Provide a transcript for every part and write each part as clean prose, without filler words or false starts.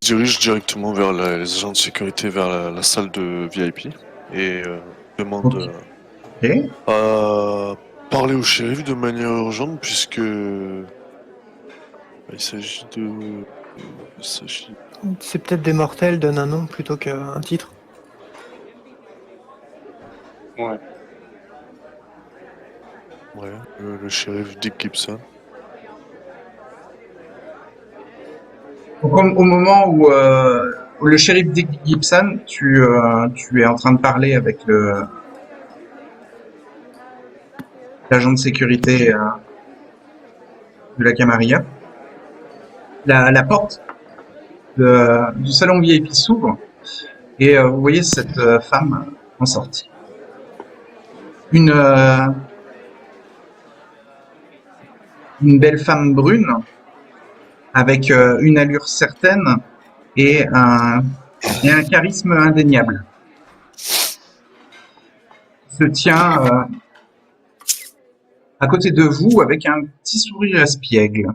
dirige directement vers les agents de sécurité, vers la salle de VIP et demande Ok. à parler au shérif de manière urgente puisque il s'agit de... il s'agit... C'est peut-être des mortels, donne un nom plutôt qu'un titre. Ouais. Ouais, le shérif Dick Gibson. Donc, au moment où le shérif Dick Gibson, tu es en train de parler avec l'agent de sécurité de la Camarilla, la porte du salon VIP s'ouvre et vous voyez cette femme en sortie. Une, euh, une belle femme brune avec une allure certaine et un charisme indéniable. Se tient à côté de vous avec un petit sourire espiègle.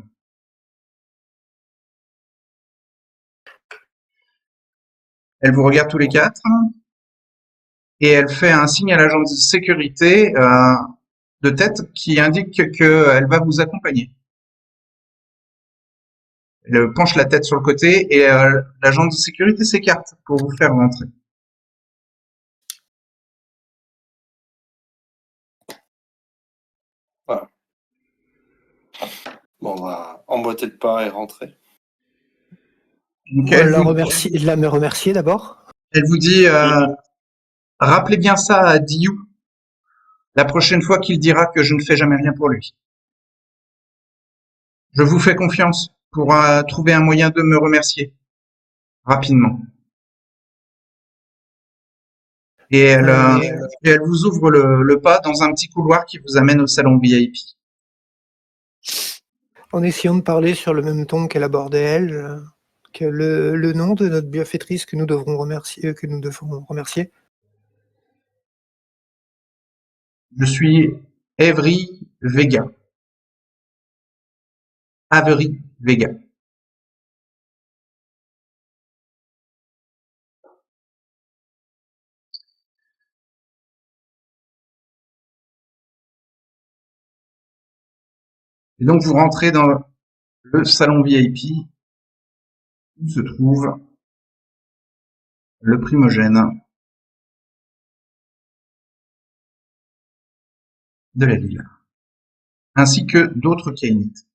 Elle vous regarde tous les quatre et elle fait un signe à l'agent de sécurité de tête qui indique qu'elle va vous accompagner. Elle penche la tête sur le côté et l'agent de sécurité s'écarte pour vous faire rentrer. Voilà. Bon, on va emboîter le pas et rentrer. Donc La me remercier d'abord. elle vous dit rappelez bien ça à Diou la prochaine fois qu'il dira que je ne fais jamais rien pour lui. Je vous fais confiance pour trouver un moyen de me remercier rapidement. Et elle vous ouvre le pas dans un petit couloir qui vous amène au salon VIP. En essayant de parler sur le même ton qu'elle abordait elle, que le nom de notre bienfaitrice que nous devrons remercier. Je suis Avery Vega. Avery Vega. Et donc vous rentrez dans le salon VIP où se trouve le primogène de la ville, ainsi que d'autres Kainites.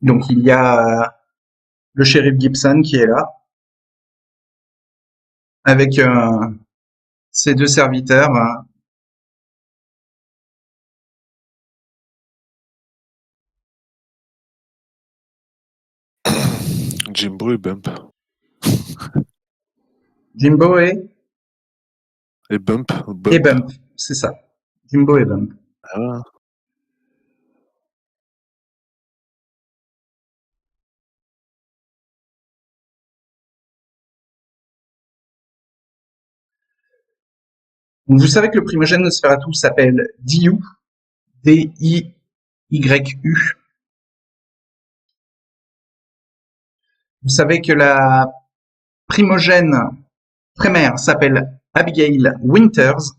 Donc il y a le shérif Gibson qui est là, avec ses deux serviteurs. Jimbo et Bump. Jimbo et Bump. Bump, c'est ça. Jimbo et Bump. Ah, Donc, vous savez que le primogène Nosferatu s'appelle Diu, D-I-Y-U. Vous savez que la primogène prémère s'appelle Abigail Winters.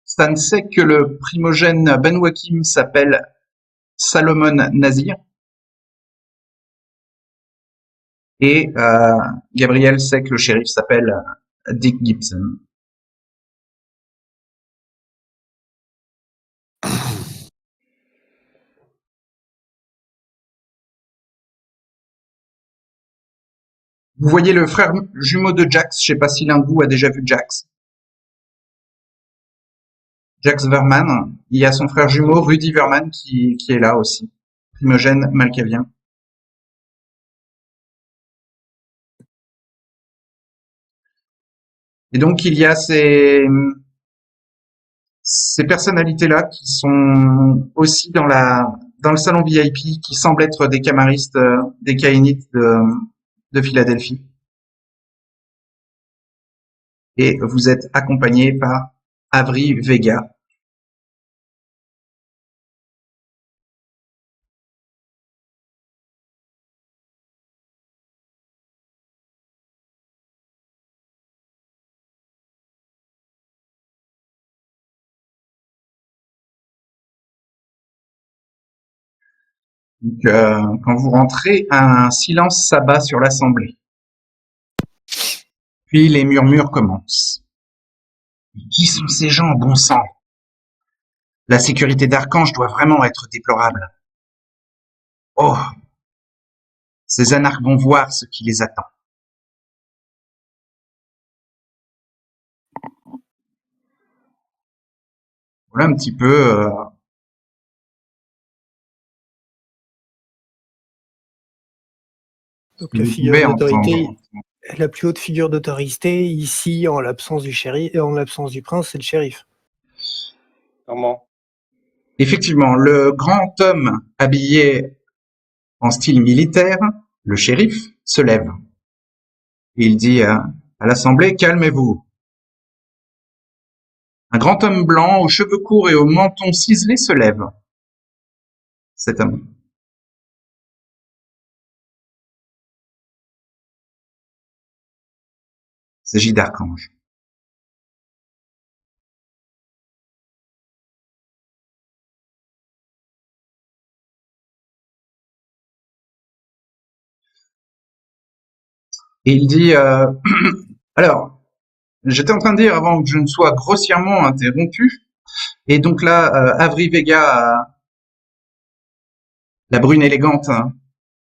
Stan sait que le primogène Ben Wakim s'appelle Salomon Nazir. Et Gabriel sait que le shérif s'appelle Dick Gibson. Vous voyez le frère jumeau de Jax, je sais pas si l'un de vous a déjà vu Jax. Jax Verman, il y a son frère jumeau Rudy Verman qui est là aussi, primogène malkavien. Et donc il y a ces personnalités-là qui sont aussi dans le salon VIP, qui semblent être des camaristes, des Kainites de Philadelphie. Et vous êtes accompagné par Avery Vega. Donc, quand vous rentrez, un silence s'abat sur l'assemblée. Puis les murmures commencent. Qui sont ces gens, bon sang? La sécurité d'Archange doit vraiment être déplorable. Oh, ces anarches vont voir ce qui les attend. Voilà un petit peu Donc que la vous figure pouvez d'autorité, entendre. la plus haute figure d'autorité ici, en l'absence du shérif, en l'absence du prince, c'est le shérif. Clairement. Effectivement, le grand homme habillé en style militaire, le shérif, se lève. Il dit à l'assemblée, calmez-vous. Un grand homme blanc aux cheveux courts et au menton ciselé se lève. Cet homme. Il s'agit d'Archange. Et il dit, alors, j'étais en train de dire avant que je ne sois grossièrement interrompu, et donc là, Avery Vega, la brune élégante,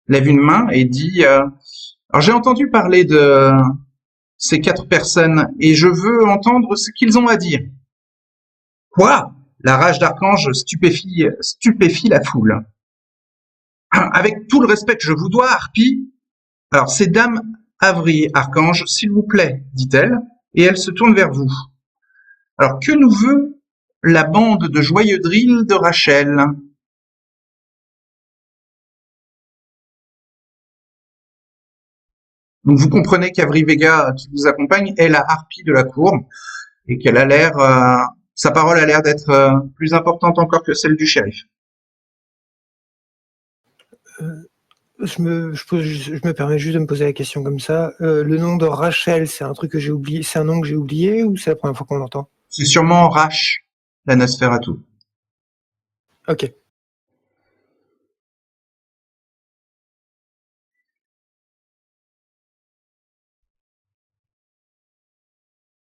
lève une main et dit, alors j'ai entendu parler de ces 4 personnes et je veux entendre ce qu'ils ont à dire. Quoi? La rage d'Archange stupéfie la foule. Avec tout le respect que je vous dois, Harpie, alors c'est Dame Avery Archange, s'il vous plaît, dit-elle, et elle se tourne vers vous. Alors que nous veut la bande de joyeux drills de Rachel? Donc vous comprenez qu'Avery Vega, qui vous accompagne, est la harpie de la cour et qu'elle a l'air, sa parole a l'air d'être plus importante encore que celle du shérif. Je me permets juste de me poser la question comme ça. Le nom de Rachel, c'est un truc que j'ai oublié, c'est un nom que j'ai oublié ou c'est la première fois qu'on l'entend? C'est sûrement Rach, la Nosferatu. Ok.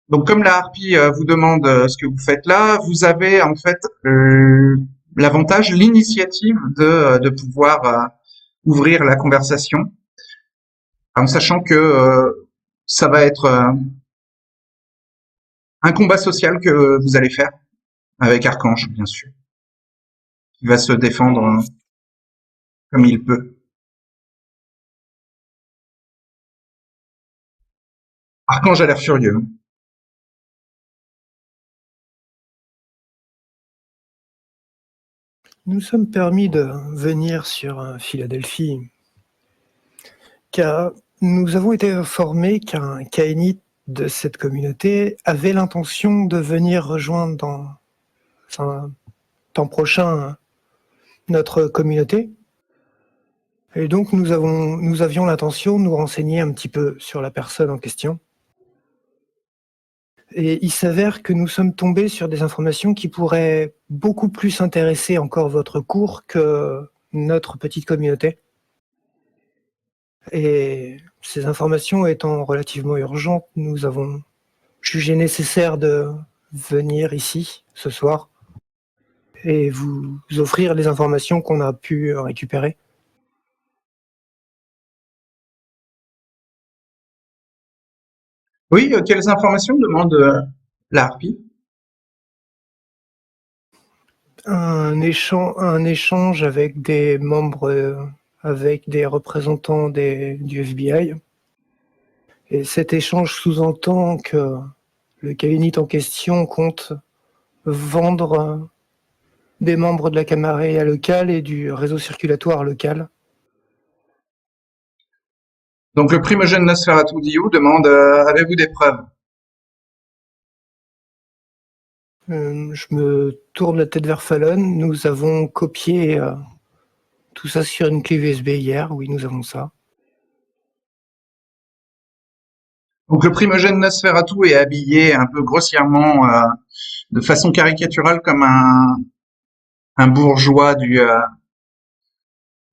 Donc comme la harpie vous demande ce que vous faites là, vous avez en fait l'avantage, l'initiative de pouvoir ouvrir la conversation, en sachant que ça va être un combat social que vous allez faire avec Archange, bien sûr. Il va se défendre comme il peut. Archange a l'air furieux. Nous sommes permis de venir sur Philadelphie, car nous avons été informés qu'un Kainite de cette communauté avait l'intention de venir rejoindre dans un temps prochain notre communauté. Et donc nous avions l'intention de nous renseigner un petit peu sur la personne en question. Et il s'avère que nous sommes tombés sur des informations qui pourraient beaucoup plus intéresser encore votre cour que notre petite communauté. Et ces informations étant relativement urgentes, nous avons jugé nécessaire de venir ici ce soir et vous offrir les informations qu'on a pu récupérer. Oui, quelles informations demande la harpie? Un échange avec des membres, avec des représentants du FBI. Et cet échange sous-entend que le Kainite en question compte vendre des membres de la camarilla locale et du réseau circulatoire local. Donc le primogène Nosferatu Dio demande avez-vous des preuves? Je me tourne la tête vers Fallon. Nous avons copié tout ça sur une clé USB hier. Oui, nous avons ça. Donc le primogène Nosferatu est habillé un peu grossièrement, de façon caricaturale, comme un bourgeois du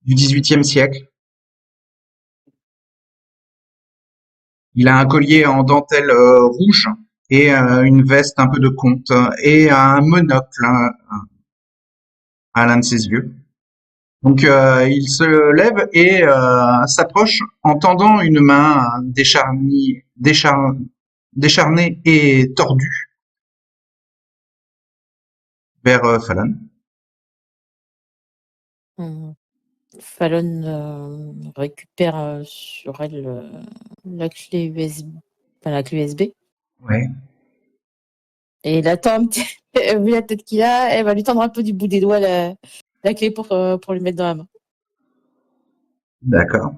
XVIIIe siècle. Il a un collier en dentelle rouge et une veste un peu de comte et un monocle à l'un de ses yeux. Donc il se lève et s'approche en tendant une main décharnée et tordue vers Fallon. Fallon récupère sur elle la clé USB, enfin la clé USB. Ouais. Et il attend un petit, vu la tête qu'il a, elle va lui tendre un peu du bout des doigts la clé pour lui mettre dans la main. D'accord.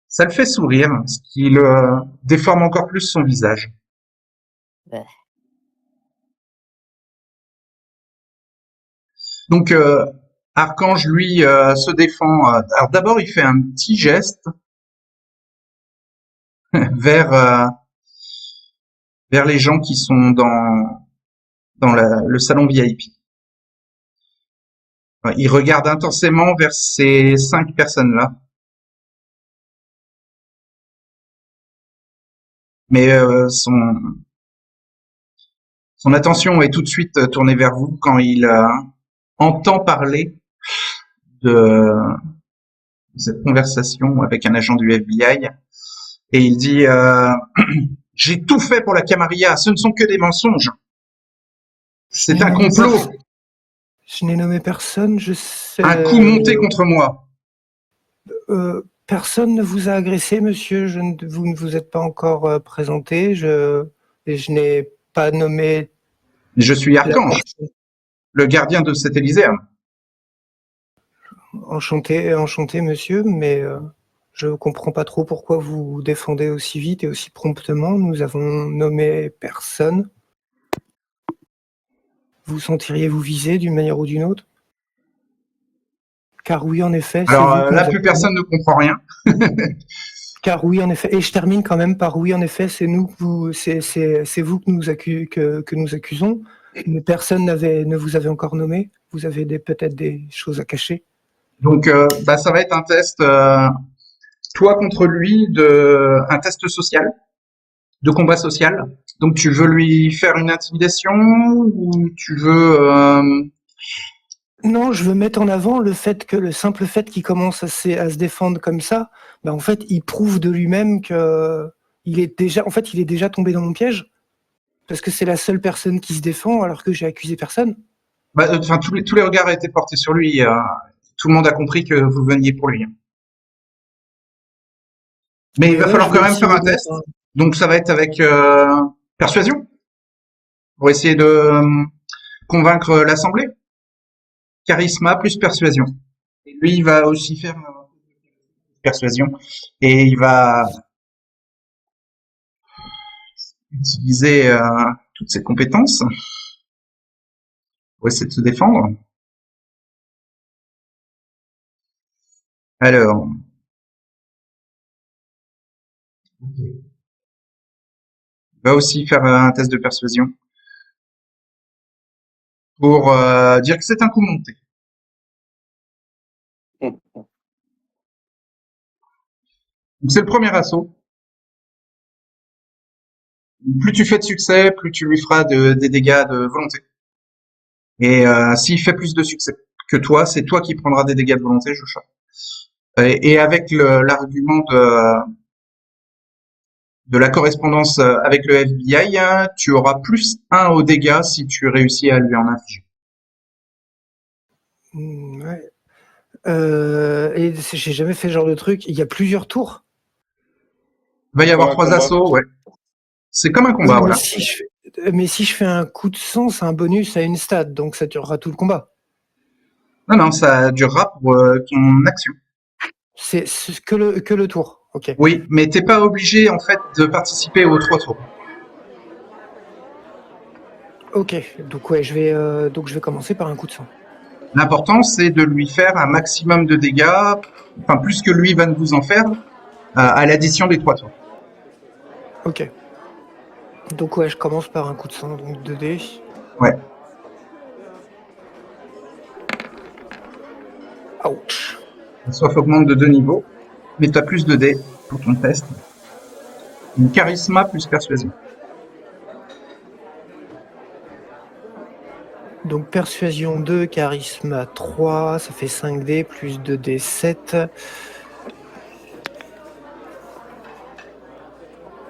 Ça le fait sourire, ce qui le déforme encore plus son visage. Ouais. Donc Archange, lui, se défend. Alors d'abord, il fait un petit geste vers les gens qui sont dans le salon VIP. Il regarde intensément vers ces 5 personnes-là. Mais son attention est tout de suite tournée vers vous quand il entend parler de cette conversation avec un agent du FBI. Et il dit j'ai tout fait pour la Camarilla, ce ne sont que des mensonges. C'est un complot, Je n'ai nommé personne, je sais. un coup monté contre moi. Personne ne vous a agressé, monsieur. Vous ne vous êtes pas encore présenté. Et je n'ai pas nommé Je suis la Archange, personne. le gardien de cet Élyséeum. Enchanté, monsieur, mais je ne comprends pas trop pourquoi vous vous défendez aussi vite et aussi promptement. Nous avons nommé personne. Vous sentiriez-vous visé d'une manière ou d'une autre? Car oui, en effet, c'est vous Alors que là, nous plus accusons. personne ne comprend rien. Car oui, en effet, et je termine quand même par oui, en effet, c'est vous que nous accusons, mais personne ne vous avait encore nommé. Vous avez peut-être des choses à cacher. Donc ça va être un test, toi contre lui, un test social, de combat social. Donc tu veux lui faire une intimidation ou tu veux Non, je veux mettre en avant le fait que le simple fait qu'il commence à se défendre comme ça, en fait, il prouve de lui-même que il est déjà tombé dans mon piège, parce que c'est la seule personne qui se défend alors que j'ai accusé personne. enfin tous les regards étaient portés sur lui. Tout le monde a compris que vous veniez pour lui. Mais il va falloir quand même faire un test. Donc ça va être avec persuasion pour essayer de convaincre l'Assemblée. Charisme plus persuasion. Et lui, il va aussi faire persuasion et il va utiliser toutes ses compétences pour essayer de se défendre. Alors, il va aussi faire un test de persuasion pour dire que c'est un coup monté. C'est le premier assaut. Plus tu fais de succès, plus tu lui feras des dégâts de volonté. Et s'il fait plus de succès que toi, c'est toi qui prendras des dégâts de volonté, Joshua. Et avec l'argument de la correspondance avec le FBI, tu auras plus 1 aux dégâts si tu réussis à lui en infliger. Ouais. Et j'ai jamais fait ce genre de truc. Il y a plusieurs tours. Il va y avoir Comme un 3 combat. assauts, ouais. C'est comme un combat, Oui, mais voilà. si je fais... Mais si je fais un coup de sang, c'est un bonus à une stat, donc ça durera tout le combat. Non, non, ça durera pour ton action. C'est que le tour. Ok. Oui, mais t'es pas obligé en fait de participer aux 3 tours. Ok. Donc ouais, donc je vais commencer par un coup de sang. L'important, c'est de lui faire un maximum de dégâts, enfin plus que lui va vous en faire, à l'addition des 3 tours. Ok. Donc ouais, je commence par un coup de sang, donc 2 dés. Ouais. Ouch. La soif augmente de 2 niveaux, mais tu as plus de dés pour ton test. Une charisma plus persuasion. Donc persuasion 2, charisme 3, ça fait 5 dés plus 2 dés 7.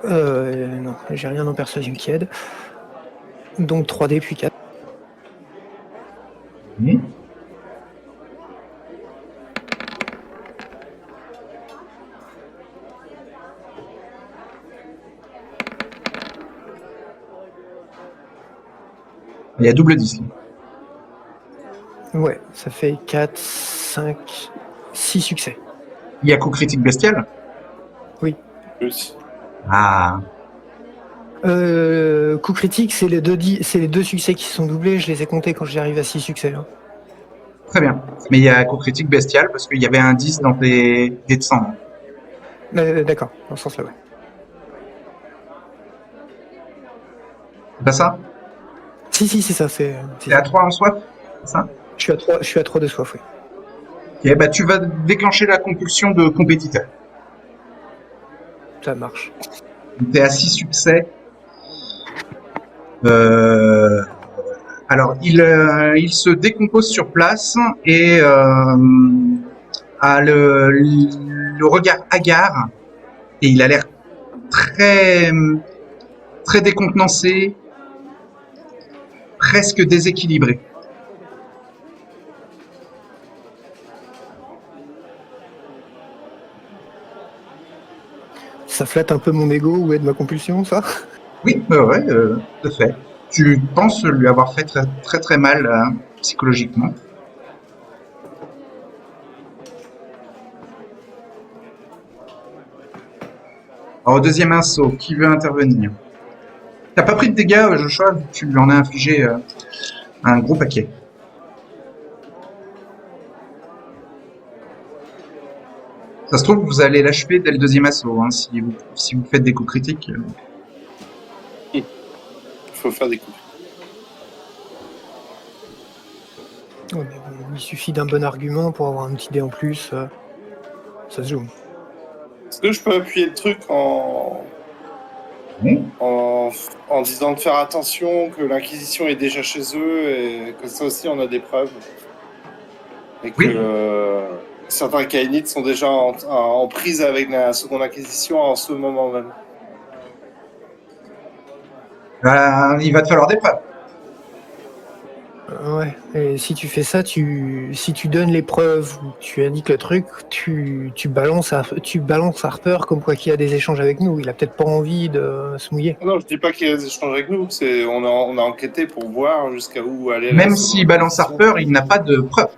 Non, j'ai rien en persuasion qui aide. Donc 3 dés puis 4. Oui. Il y a double 10. Ouais, ça fait 4, 5, 6 succès. Il y a coup critique bestial. Plus. Ah. Coup critique, c'est les deux succès qui se sont doublés. Je les ai comptés quand j'arrive à 6 succès. Hein. Très bien. Mais il y a coup critique bestial parce qu'il y avait un 10 dans tes dés de sang. D'accord, dans ce sens-là, ouais. C'est pas ça? Si, c'est ça. C'est T'es à 3 en soif? C'est ça? Je suis à 3 de soif, oui. Ok, bah tu vas déclencher la compulsion de compétiteur. Ça marche. T'es à 6 succès. Alors, il se décompose sur place et a le regard hagard et il a l'air très très décontenancé, presque déséquilibré. Ça flatte un peu mon ego ou aide ma compulsion, ça? Oui, ouais, tout à fait. Tu penses lui avoir fait très très, très mal psychologiquement. Alors, au deuxième assaut, qui veut intervenir? T'as pas pris de dégâts, Joshua, vu que tu lui en as infligé un gros paquet. Ça se trouve, vous allez l'achever dès le deuxième assaut, hein, si vous faites des coups critiques. Il faut faire des coups. Ouais, mais bon, il suffit d'un bon argument pour avoir un petit dé en plus. Ça se joue. Est-ce que je peux appuyer le truc Oui. en disant de faire attention, que l'Inquisition est déjà chez eux et que ça aussi on a des preuves? Et que Oui. certains Kainites sont déjà en prise avec la Seconde Inquisition en ce moment même. Il va te falloir des preuves. Ouais, et si tu fais ça, si tu donnes les preuves, ou tu indiques le truc, tu balances Harper comme quoi qu'il a des échanges avec nous. Il a peut-être pas envie de se mouiller. Non, je dis pas qu'il y a des échanges avec nous. On a enquêté pour voir jusqu'à où aller. Même s'il balance Harper, il n'a pas de preuves.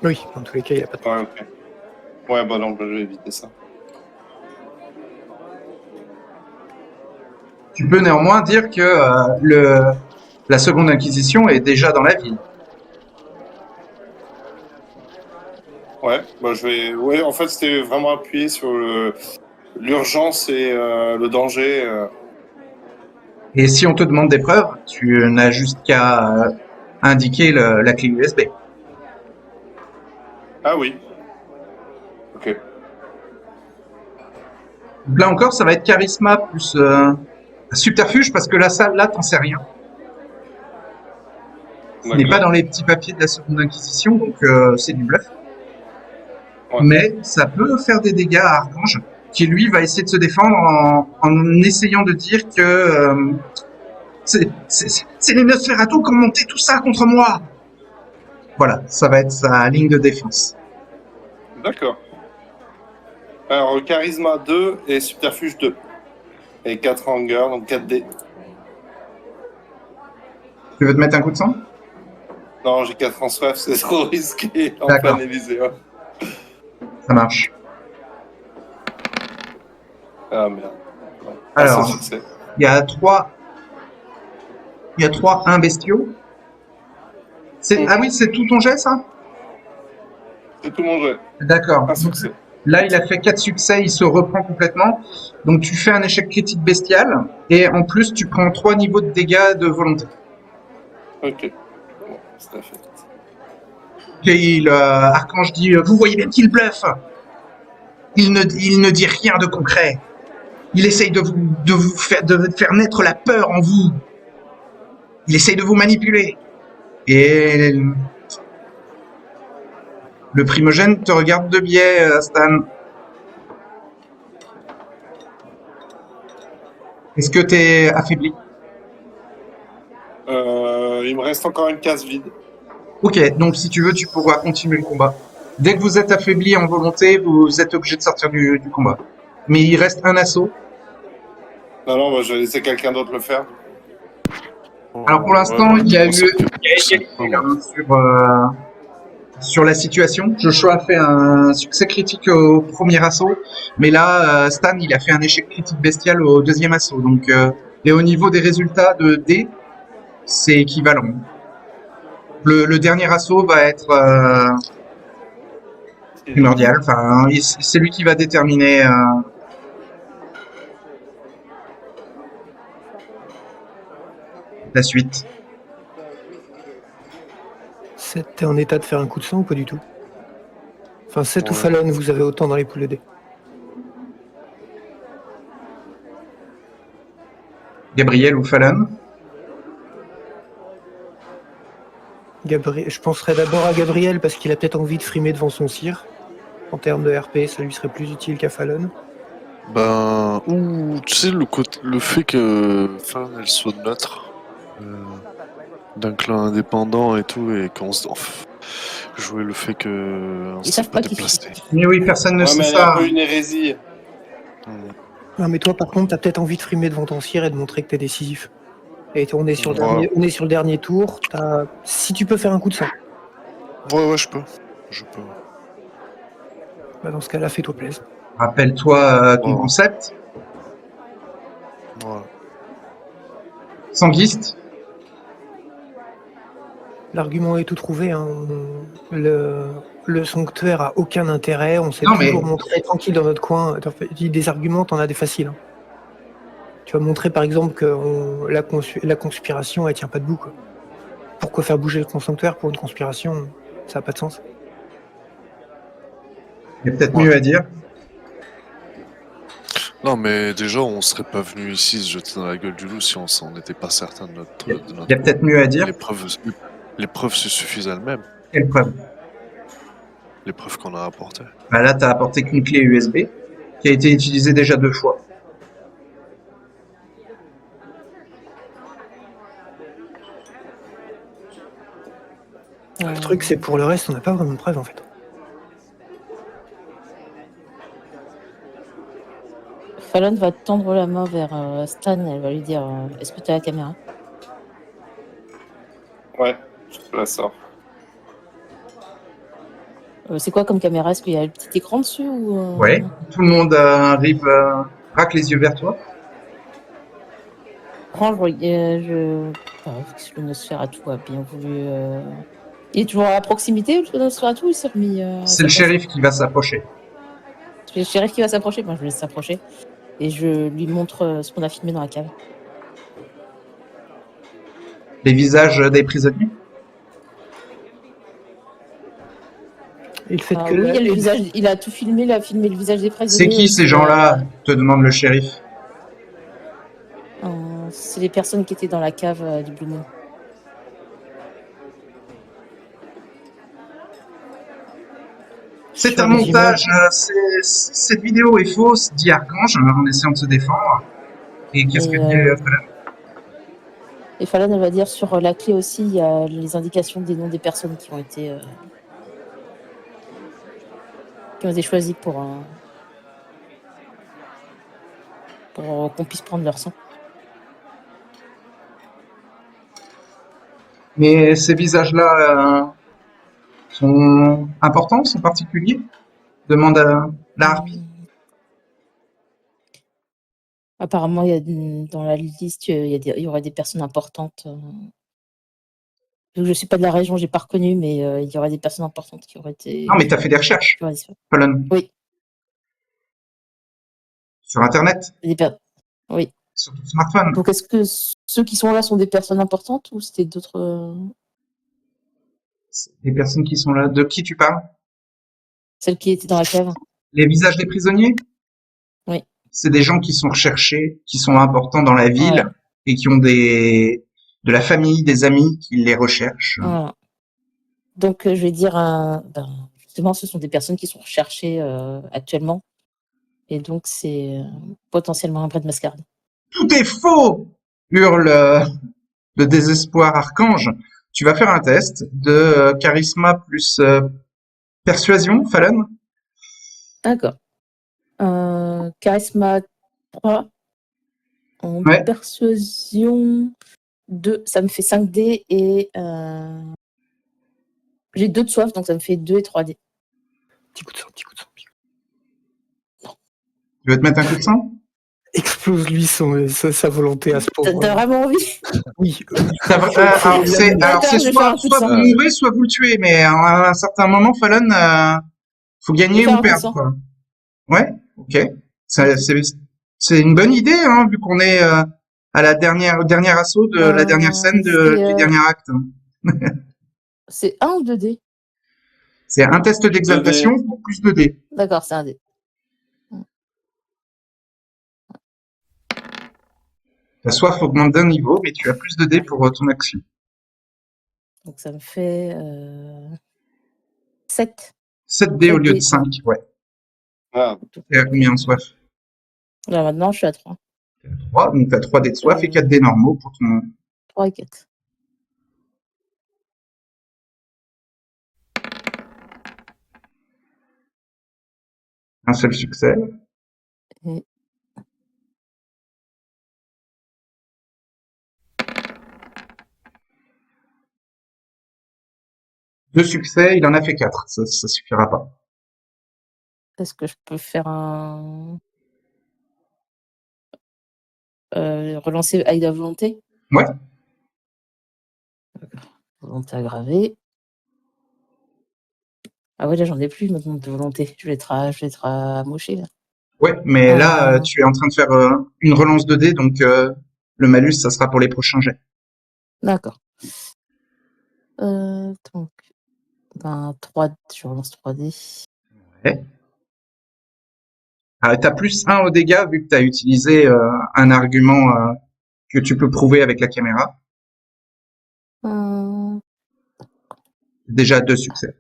Oui, dans tous les cas, il a pas de Ouais, ok. Ouais, bah non, je vais éviter ça. Tu peux néanmoins dire que la Seconde Inquisition est déjà dans la ville. Ouais, bah je vais. Ouais, en fait, c'était vraiment appuyé sur l'urgence et le danger. Et si on te demande des preuves, tu n'as juste qu'à indiquer la clé USB. Ah oui. Ok. Donc là encore, ça va être charisma plus subterfuge parce que là, t'en sais rien. Ce n'est pas dans les petits papiers de la Seconde Inquisition, donc c'est du bluff. Ouais. Mais ça peut faire des dégâts à Archange, qui lui va essayer de se défendre en essayant de dire que c'est les Nosferatu qui ont monté tout ça contre moi. Voilà, ça va être sa ligne de défense. D'accord. Alors, charisma 2 et subterfuge 2. Et 4 anger, donc 4 dés. Tu veux te mettre un coup de sang? Non, j'ai 4 en soif, c'est trop risqué en D'accord. plein Élyséen. Ça marche. Ah merde. Ouais. Alors, Un seul succès. il y a 1 bestiaux. Ah oui, c'est tout ton jet, ça? C'est tout mon jeu. D'accord. Un Donc, succès. là, il a fait 4 succès, il se reprend complètement. Donc, tu fais un échec critique bestial. Et en plus, tu prends 3 niveaux de dégâts de volonté. Ok. Bon, c'est fait. Et Archange dit, vous voyez bien qu'il bluffe. Il ne dit rien de concret. Il essaye de faire naître la peur en vous. Il essaye de vous manipuler. Et le primogène te regarde de biais, Stan. Est-ce que t'es affaibli? Il me reste encore une case vide. Ok, donc si tu veux, tu pourras continuer le combat. Dès que vous êtes affaibli en volonté, vous êtes obligé de sortir du combat. Mais il reste un assaut. Non, bah, je vais laisser quelqu'un d'autre le faire. Alors pour Ouais, l'instant, bah, il y a moi, ça me fait égalité pas, là, moi. sur la situation. Joshua a fait un succès critique au premier assaut, mais là, Stan, il a fait un échec critique bestial au deuxième assaut. Donc, et au niveau des résultats de D, c'est équivalent. Le dernier assaut va être primordial. Enfin, c'est lui qui va déterminer la suite. T'es en état de faire un coup de sang ou pas du tout? Enfin, 7 ou Ouais. Fallon, vous avez autant dans les poules de dés. Gabriel ou Fallon? Je penserais d'abord à Gabriel parce qu'il a peut-être envie de frimer devant son sire. En termes de RP, ça lui serait plus utile qu'à Fallon. Ben, ou tu sais, le fait que Fallon elle soit neutre, d'un clan indépendant et tout, et qu'on se. Enfin, jouer le fait que on Ils s'est savent pas pas qui déplacé. Mais oui, personne ne Ouais, sait mais elle est un ça. peu une hérésie. Hmm. Non, mais toi, par contre, t'as peut-être envie de frimer devant ton sire et de montrer que t'es décisif. Et on est sur le Ouais. on est sur le dernier tour. Si tu peux faire un coup de sang, Ouais, je peux. Je peux. bah dans ce cas-là, fais-toi plaisir. Rappelle-toi ton Ouais, concept. ouais. Sanguiste. L'argument est tout trouvé. Hein. Le sanctuaire a aucun intérêt. On s'est Non, mais toujours montré tranquille dans notre coin. Des arguments, t'en as des faciles. Hein. Tu vas montrer par exemple que la conspiration, elle tient pas debout. Quoi. Pourquoi faire bouger ton sanctuaire pour une conspiration? Ça n'a pas de sens. il y a peut-être Ouais. mieux à dire. Non, mais déjà, on serait pas venu ici se jeter dans la gueule du loup si on s'en était pas certain de Il y a, de il y a notre peut-être coup. mieux à dire. Les preuves se suffisent elles-mêmes. Quelle preuve? Les preuves qu'on a apportées. Bah là, tu as apporté qu'une clé USB qui a été utilisée déjà 2 fois. Le truc, c'est pour le reste, on n'a pas vraiment de preuve en fait. Fallon va tendre la main vers Stan, elle va lui dire est-ce que tu as la caméra? Ouais, je te la sors. C'est quoi comme caméra? Est-ce qu'il y a le petit écran dessus ou Ouais. Tout le monde arrive, braque les yeux vers toi. Range, le Nosferatu a bien voulu. Il est toujours à proximité, le Nosferatu, il s'est remis. À C'est sa le place. shérif qui va s'approcher. C'est le shérif qui va s'approcher, moi je le laisse s'approcher. Et je lui montre ce qu'on a filmé dans la cave. Les visages des prisonniers. Et le fait que Oui, il y a le visage, il a tout filmé, il a filmé le visage des prisonniers. C'est qui ces gens-là? Te demande le shérif. C'est les personnes qui étaient dans la cave du Blue Moon. C'est Sur un les montage. Cette vidéo est fausse, dit Archange en essayant de se défendre. Et qu'est-ce que dit Fallon? Et Fallon, elle va dire sur la clé aussi, il y a les indications des noms des personnes qui ont été choisies pour qu'on puisse prendre leur sang. Mais ces visages-là sont importants, sont particuliers? Demande à la harpie. Apparemment, dans la liste, il y aurait des personnes importantes. Vu que je suis pas de la région, j'ai pas reconnu, mais il y aurait des personnes importantes qui auraient été. Non, mais t'as fait des recherches, qui auraient disparu. Colin, Oui, sur Internet, oui. sur ton smartphone. Donc, est-ce que ceux qui sont là sont des personnes importantes ou c'était d'autres. Les personnes qui sont là, de qui tu parles? Celles qui étaient dans la cave? Les visages des prisonniers? Oui. C'est des gens qui sont recherchés, qui sont importants dans la ville Voilà. et qui ont de la famille, des amis qui les recherchent. Voilà. Donc, je vais dire, justement, ce sont des personnes qui sont recherchées actuellement. Et donc, c'est potentiellement un vrai de mascarade. Tout est faux! Hurle de désespoir Archange. Tu vas faire un test de charisme plus persuasion, Fallon? D'accord. Charisme 3. En Ouais. persuasion 2, ça me fait 5D et j'ai 2 de soif, donc ça me fait 2 et 3D. Petit coup de sang, petit coup de sang. Tu veux te mettre un coup de sang? Explose-lui sa volonté à ce pauvre. T'as vraiment envie? Oui. Alors c'est D'accord, je vais faire un coup de soit sang. vous mourrez, soit vous le tuez, mais à un certain moment, Fallon, faut Je vais gagner faire ou un coup de perdre, sang. quoi. Ouais, ok. C'est une bonne idée, hein, vu qu'on est à au dernier assaut de la dernière scène du dernier acte. C'est 1 ou 2D? C'est un test d'exaltation pour plus de dés. D'accord, c'est un D. Ta soif augmente d'un niveau, mais tu as plus de dés pour ton action. Donc ça me fait 7. 7 dés au lieu de 7 5, ouais. Ah, T'es à combien en soif? Là, maintenant, je suis à 3. 3, donc t'as 3 dés de soif et 4 dés normaux pour ton... 3 et 4. Un seul succès. Et... Deux succès, il en a fait 4. Ça suffira pas. Est-ce que je peux faire un... relancer avec la volonté? Ouais. Volonté aggravée. Ah ouais, là, j'en ai plus maintenant de volonté. Je vais être amoché, là. Ouais, mais là, tu es en train de faire une relance de dés, donc le malus, ça sera pour les prochains jets. D'accord. Donc, 3, je relance 3D. Ouais. Tu as plus 1 au dégâts, vu que tu as utilisé un argument que tu peux prouver avec la caméra. Déjà 2 succès.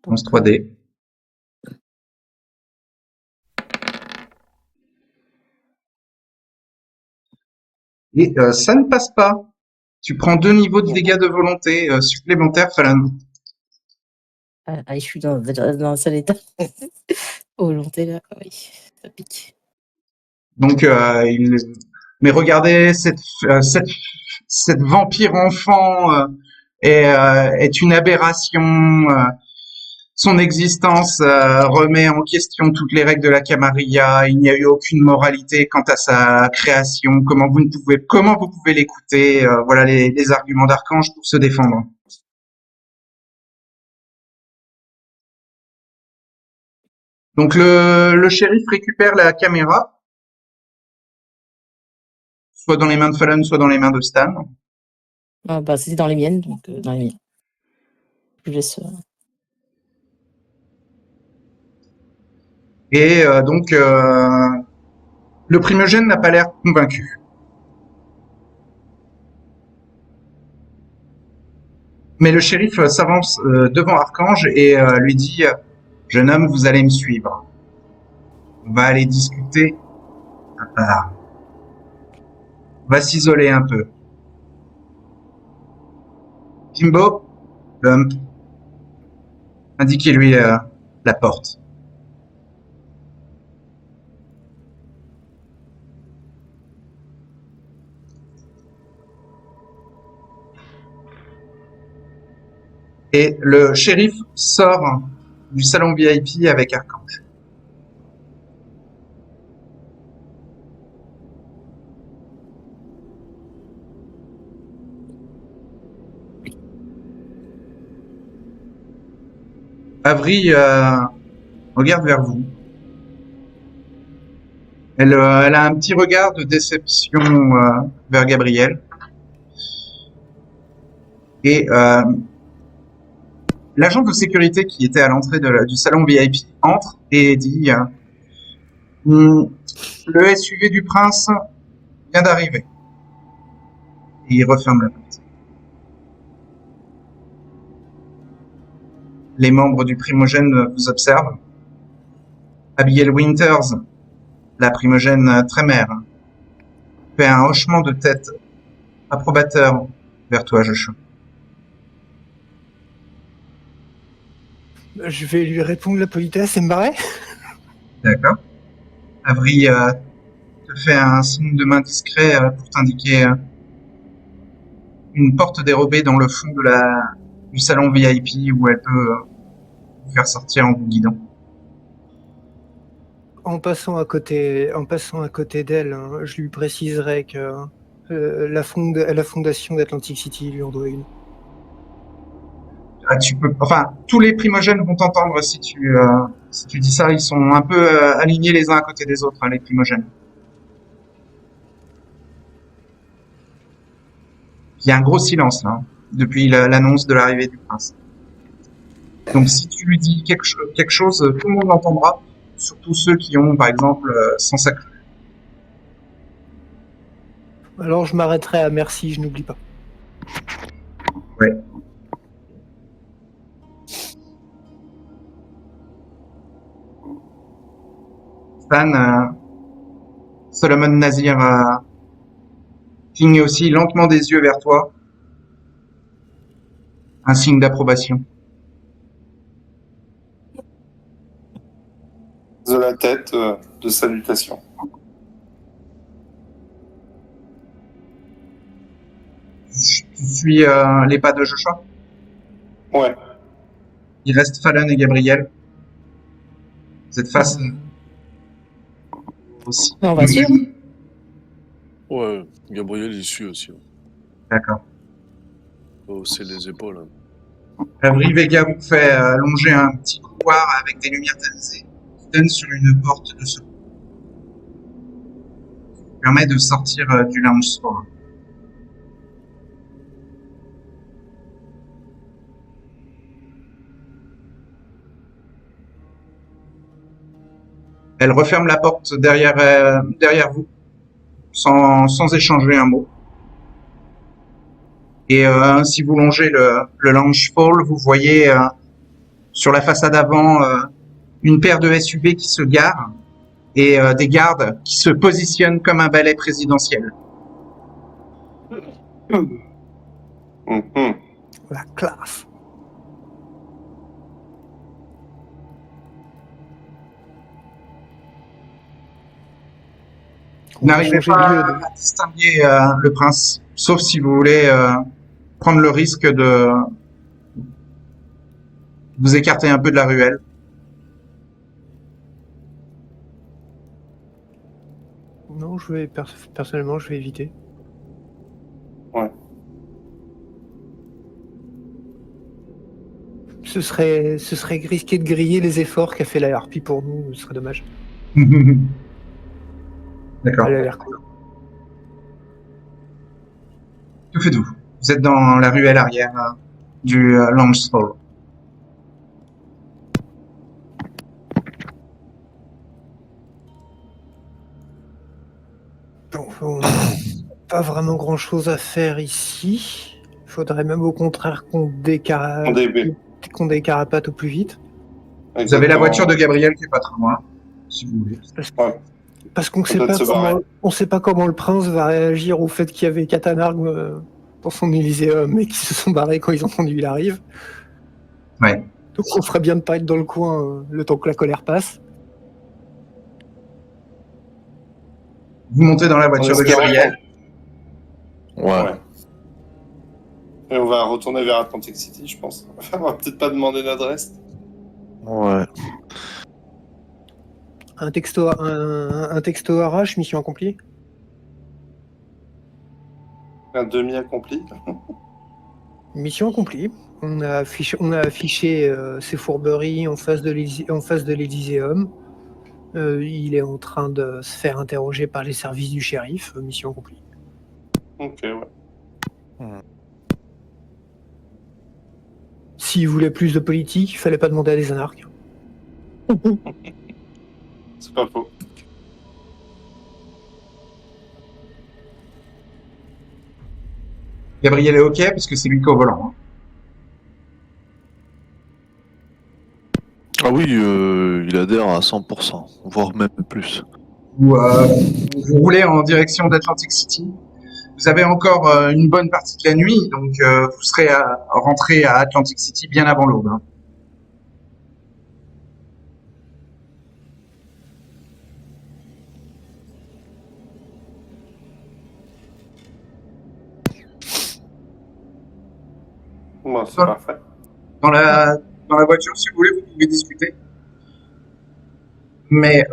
Lance 3D. Et ça ne passe pas. Tu prends 2 niveaux de dégâts de volonté supplémentaires, Fallon. Je suis dans un sale état. Volonté, là, oui, ça pique. Donc, mais regardez, cette vampire enfant est une aberration. Son existence remet en question toutes les règles de la Camarilla. Il n'y a eu aucune moralité quant à sa création. Comment vous pouvez l'écouter? Voilà les arguments d'Archange pour se défendre. Donc le shérif récupère la caméra, soit dans les mains de Fallon, soit dans les mains de Stan. C'était dans les miennes, donc dans les miennes. Je laisse. Et donc le primogène n'a pas l'air convaincu. Mais le shérif s'avance devant Archange et lui dit jeune homme, vous allez me suivre. On va aller discuter à part. On va s'isoler un peu. Jimbo, l'homme, indiquez-lui la porte. Et le shérif sort du salon VIP avec Archange. Avery regarde vers vous. Elle a un petit regard de déception vers Gabriel. Et l'agent de sécurité qui était à l'entrée du salon VIP entre et dit le SUV du prince vient d'arriver. Et il referme la porte. Les membres du primogène vous observent. Abigail Winters, la primogène trémère, fait un hochement de tête approbateur vers toi, Joshua. Je vais lui répondre la politesse et me barrer. D'accord. Avery te fait un signe de main discret pour t'indiquer une porte dérobée dans le fond du salon VIP où elle peut vous faire sortir en vous guidant. En passant à côté d'elle, hein, je lui préciserai que la fondation d'Atlantic City lui en doit une. Ah, tous les primogènes vont t'entendre si tu dis ça. Ils sont un peu alignés les uns à côté des autres, hein, les primogènes. Il y a un gros silence là, depuis l'annonce de l'arrivée du prince. Donc si tu lui dis quelque chose, tout le monde l'entendra, surtout ceux qui ont, par exemple, sans sacré. Alors je m'arrêterai à merci, je n'oublie pas. Ouais. Stan, Solomon Nazir cligne aussi lentement des yeux vers toi. Un signe d'approbation. De la tête, de salutation. Tu suis les pas de Joshua? Ouais. Il reste Fallon et Gabriel. Vous êtes face aussi. On va suivre. Ouais, Gabriel il suit aussi. D'accord. C'est les épaules. Avery Vega vous fait longer un petit couloir avec des lumières tamisées qui donne sur une porte de secours. Qui permet de sortir du lounge sport. Elle referme la porte derrière vous, sans échanger un mot. Et si vous longez le lounge hall, vous voyez sur la façade avant une paire de SUV qui se garent et des gardes qui se positionnent comme un balai présidentiel. La classe. Vous n'arrivez pas à distinguer le prince, sauf si vous voulez prendre le risque de vous écarter un peu de la ruelle. Non, personnellement, je vais éviter. Ouais. Ce serait risqué de griller les efforts qu'a fait la harpie pour nous, ce serait dommage. D'accord. Elle a l'air cool. Que faites-vous? Vous êtes dans la ruelle arrière du lounge hall. Bon, on n'a pas vraiment grand-chose à faire ici. Il faudrait même au contraire qu'on décarapate au plus vite. Vous avez la voiture de Gabriel qui est pas très loin, si vous voulez. Parce qu'on ne sait pas comment le prince va réagir au fait qu'il y avait Catanargue dans son Élyséeum et qu'ils se sont barrés quand ils ont entendu il arrive. Ouais. Donc on ferait bien de pas être dans le coin le temps que la colère passe. Vous montez dans la voiture de Gabriel. Ouais. Et on va retourner vers Atlantic City, je pense. On va peut-être pas demander l'adresse. Ouais. Un texto RH, mission accomplie. Un demi accompli. Mission accomplie. On a affiché ses fourberies en face de l'Elyséeum. Il est en train de se faire interroger par les services du shérif. Mission accomplie. Ok, ouais. S'il voulait plus de politique, il fallait pas demander à des anarches. C'est pas faux. Gabriel est OK parce que c'est lui qui est au volant. Hein. Ah oui, il adhère à 100%, voire même plus. Vous roulez en direction d'Atlantic City. Vous avez encore une bonne partie de la nuit, donc vous serez rentré à Atlantic City bien avant l'aube. Hein. Bon, c'est Dans, parfait. dans la voiture, si vous voulez, vous pouvez discuter. Mais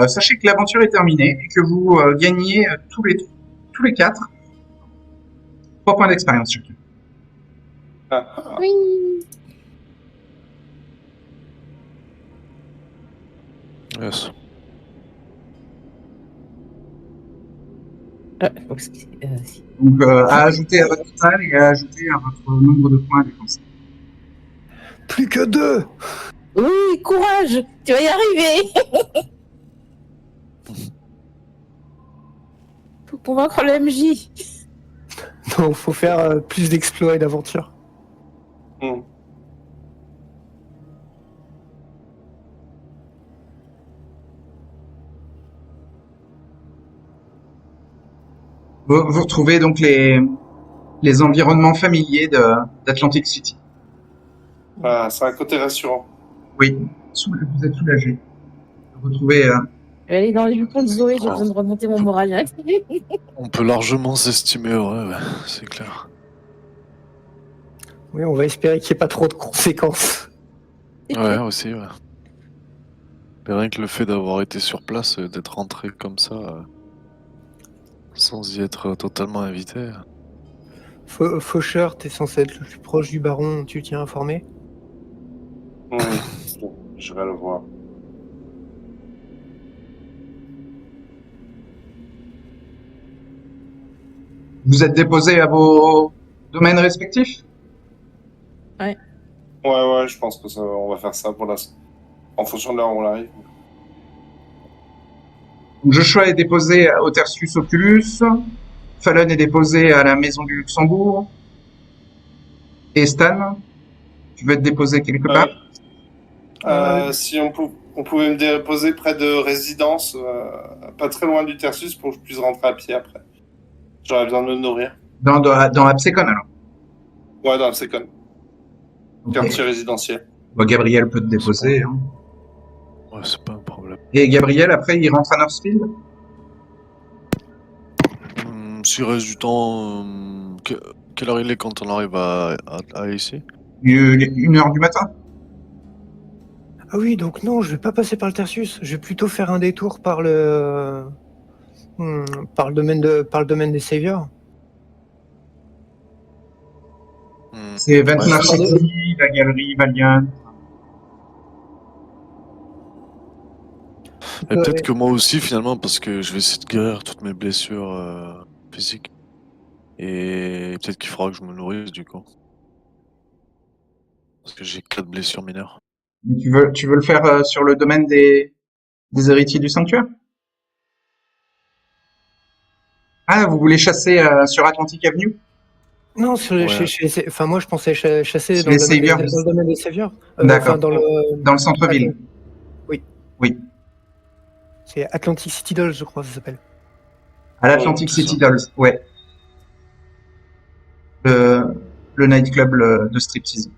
sachez que l'aventure est terminée et que vous gagnez tous les quatre 3 points d'expérience chacun. Ah, Oui. Yes. Donc à ajouter à votre total et à ajouter à votre nombre de points dépensés. Plus que 2. Oui, courage, tu vas y arriver. Faut convaincre le MJ. Non, faut faire plus d'exploits et d'aventures. hmm. Vous retrouvez donc les environnements familiers d'Atlantic City. Ah, c'est un côté rassurant. Oui, vous êtes soulagé de retrouver. Je vais aller dans les buissons de Zoé, j'ai besoin de remonter mon moral. On peut largement s'estimer heureux, ouais, c'est clair. Oui, on va espérer qu'il n'y ait pas trop de conséquences. Ouais, aussi, ouais. Mais rien que le fait d'avoir été sur place, d'être rentré comme ça, sans y être totalement invité. Faucheur, t'es censé être le plus proche du baron, tu tiens informé? Hmm. Je vais le voir. Vous êtes déposé à vos domaines respectifs. Ouais, je pense que ça, on va faire ça pour l'instant. En fonction de l'heure où on arrive. Donc, Joshua est déposé au Tertius Oculus. Fallon est déposé à la Maison du Luxembourg. Et Stan, tu veux être déposé quelque part? Si on pouvait me déposer près de résidence, pas très loin du Tersus, pour que je puisse rentrer à pied après. J'aurais besoin de me nourrir. Dans Absecon alors. Ouais, dans le Second. Ok. Quartier résidentiel. Bon, Gabriel peut te déposer. Hein. Ouais, c'est pas un problème. Et Gabriel, après, il rentre à Northfield. S'il reste du temps, quelle heure il est quand on arrive à ici? 1h du matin. Ah oui, donc non, je vais pas passer par le Tertius. Je vais plutôt faire un détour par par le domaine des Saviors. C'est Ventnor Ouais, City, la galerie Valiant. et peut-être que moi aussi, finalement, parce que je vais essayer de guérir toutes mes blessures physiques. Et peut-être qu'il faudra que je me nourrisse, du coup. Parce que j'ai 4 blessures mineures. Tu veux le faire sur le domaine des héritiers du sanctuaire? Ah, vous voulez chasser sur Atlantic Avenue? Non, Ouais. enfin, moi je pensais chasser Chez dans les le domaine Saviors. dans le domaine des Saviors. D'accord. Enfin, dans Dans le centre-ville. Oui, Oui. c'est Atlantic City Dolls, je crois, ça s'appelle. À l'Atlantic c'est City ça. Dolls. Ouais. Le nightclub de striptease.